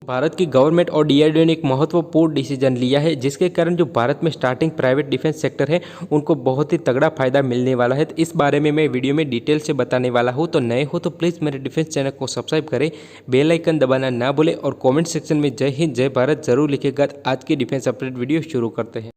भारत की गवर्नमेंट और डीआरडीओ ने एक महत्वपूर्ण डिसीजन लिया है, जिसके कारण जो भारत में स्टार्टिंग प्राइवेट डिफेंस सेक्टर है उनको बहुत ही तगड़ा फायदा मिलने वाला है। तो इस बारे में मैं वीडियो में डिटेल से बताने वाला हूँ। तो नए हो तो प्लीज़ मेरे डिफेंस चैनल को सब्सक्राइब करें, बेल आइकन दबाना ना भूलें और कमेंट सेक्शन में जय हिंद जय भारत जरूर लिखेगा। आज की डिफेंस अपडेट वीडियो शुरू करते हैं।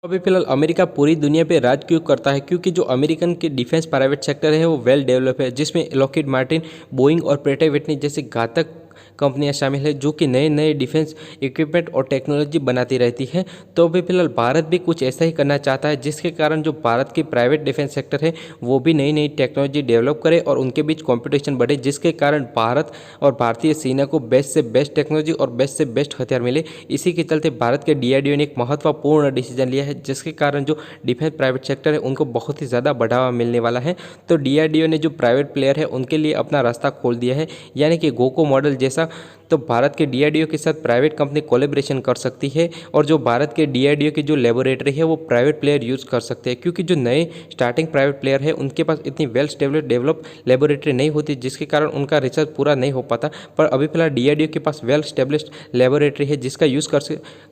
अभी फिलहाल अमेरिका पूरी दुनिया पे राज क्यों करता है? क्योंकि जो अमेरिकन के डिफेंस प्राइवेट सेक्टर है वो वेल डेवलप है, जिसमें लॉकहीड मार्टिन, बोइंग और प्रेट विटनी जैसी घातक कंपनियां शामिल है जो कि नए नए डिफेंस इक्विपमेंट और टेक्नोलॉजी बनाती रहती है। तो अभी फिलहाल भारत भी कुछ ऐसा ही करना चाहता है, जिसके कारण जो भारत की प्राइवेट डिफेंस सेक्टर है वो भी नई नई टेक्नोलॉजी डेवलप करे और उनके बीच कंपटीशन बढ़े, जिसके कारण भारत और भारतीय सेना को बेस्ट से बेस्ट टेक्नोलॉजी और बेस्ट से बेस्ट हथियार मिले। इसी के चलते भारत के डीआरडीओ ने एक महत्वपूर्ण डिसीजन लिया है, जिसके कारण जो डिफेंस प्राइवेट सेक्टर है उनको बहुत ही ज़्यादा बढ़ावा मिलने वाला है। तो डीआरडीओ ने जो प्राइवेट प्लेयर है उनके लिए अपना रास्ता खोल दिया है, यानी कि गोको मॉडल जैसा। तो भारत के डीआरडीओ के साथ प्राइवेट कंपनी कोलैबोरेशन कर सकती है और जो भारत के डीआरडीओ की जो लेबोरेटरी है वो प्राइवेट प्लेयर यूज़ कर सकते हैं, क्योंकि जो नए स्टार्टिंग प्राइवेट प्लेयर है उनके पास इतनी वेल डेवलप लेबोरेटरी नहीं होती, जिसके कारण उनका रिसर्च पूरा नहीं हो पाता। पर अभी फिलहाल डीआरडीओ के पास वेल स्टेब्लिश्ड लेबोरेटरी है, जिसका यूज़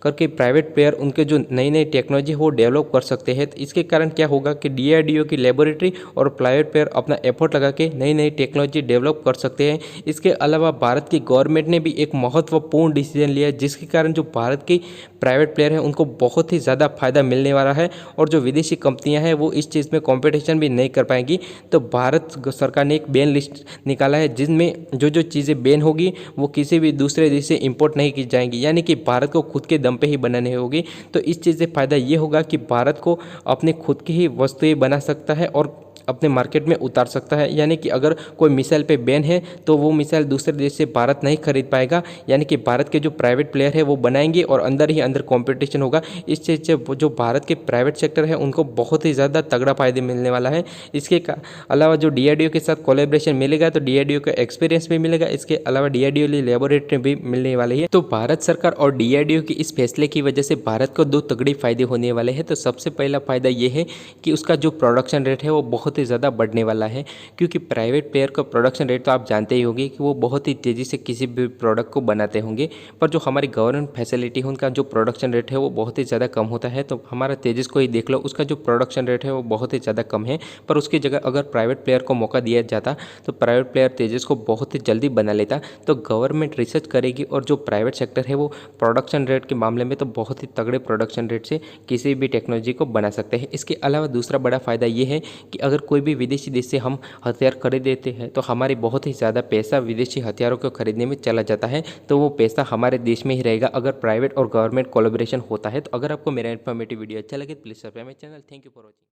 करके प्राइवेट प्लेयर उनके जो नई नई टेक्नोलॉजी है वो डेवलप कर सकते हैं। तो इसके कारण क्या होगा कि डीआरडीओ की लेबोरेटरी और प्राइवेट प्लेयर अपना एफर्ट लगा के नई नई टेक्नोलॉजी डेवलप कर सकते हैं। इसके अलावा भारत की गवर्नमेंट ने भी एक महत्वपूर्ण डिसीजन लिया है, जिसके कारण जो भारत की प्राइवेट प्लेयर हैं उनको बहुत ही ज़्यादा फायदा मिलने वाला है और जो विदेशी कंपनियां हैं वो इस चीज़ में कंपटीशन भी नहीं कर पाएंगी। तो भारत सरकार ने एक बैन लिस्ट निकाला है, जिसमें जो जो चीज़ें बैन होगी वो किसी भी दूसरे देश से इंपोर्ट नहीं की जाएंगी, यानी कि भारत को खुद के दम पे ही बनानी होगी। तो इस चीज़ से फ़ायदा ये होगा कि भारत को अपने खुद की ही वस्तुएं बना सकता है और अपने मार्केट में उतार सकता है। यानी कि अगर कोई मिसाइल पे बैन है तो वो मिसाइल दूसरे देश से भारत नहीं खरीद पाएगा, यानी कि भारत के जो प्राइवेट प्लेयर है वो बनाएंगे और अंदर ही अंदर कंपटीशन होगा। इस चीज़ से जो भारत के प्राइवेट सेक्टर है उनको बहुत ही ज़्यादा तगड़ा फायदे मिलने वाला है। इसके अलावा जो डीआरडीओ के साथ कोलैबोरेशन मिलेगा तो डीआरडीओ का एक्सपीरियंस भी मिलेगा। इसके अलावा डीआरडीओ लेबोरेटरी भी मिलने वाली है। तो भारत सरकार और डीआरडीओ के इस फैसले की वजह से भारत को दो तगड़े फायदे होने वाले हैं। तो सबसे पहला फायदा ये है कि उसका जो प्रोडक्शन रेट है वो बहुत ही ज़्यादा बढ़ने वाला है, क्योंकि प्राइवेट प्लेयर का प्रोडक्शन रेट तो आप जानते ही होंगे कि वो बहुत ही तेज़ी से किसी भी प्रोडक्ट को बनाते होंगे। पर जो हमारी गवर्नमेंट फैसिलिटी है उनका जो प्रोडक्शन रेट है वो बहुत ही ज़्यादा कम होता है। तो हमारा तेजस को ही देख लो, उसका जो प्रोडक्शन रेट है वो बहुत ही ज़्यादा कम है। पर उसकी जगह अगर प्राइवेट प्लेयर को मौका दिया जाता तो प्राइवेट प्लेयर तेजस को बहुत ही जल्दी बना लेता। तो गवर्नमेंट रिसर्च करेगी और जो प्राइवेट सेक्टर है वो प्रोडक्शन रेट के मामले में तो बहुत ही तगड़े प्रोडक्शन रेट से किसी भी टेक्नोलॉजी को बना सकते हैं। इसके अलावा दूसरा बड़ा फायदा ये है कि अगर कोई भी विदेशी देश से हम हथियार खरीद देते हैं तो हमारी बहुत ही ज़्यादा पैसा विदेशी हथियारों को खरीदने में चला जाता है। तो वो पैसा हमारे देश में ही रहेगा अगर प्राइवेट और गवर्नमेंट कोलैबोरेशन होता है। तो अगर आपको मेरा इन्फॉर्मेटिव वीडियो अच्छा लगे तो please subscribe my channel. Thank you for watching.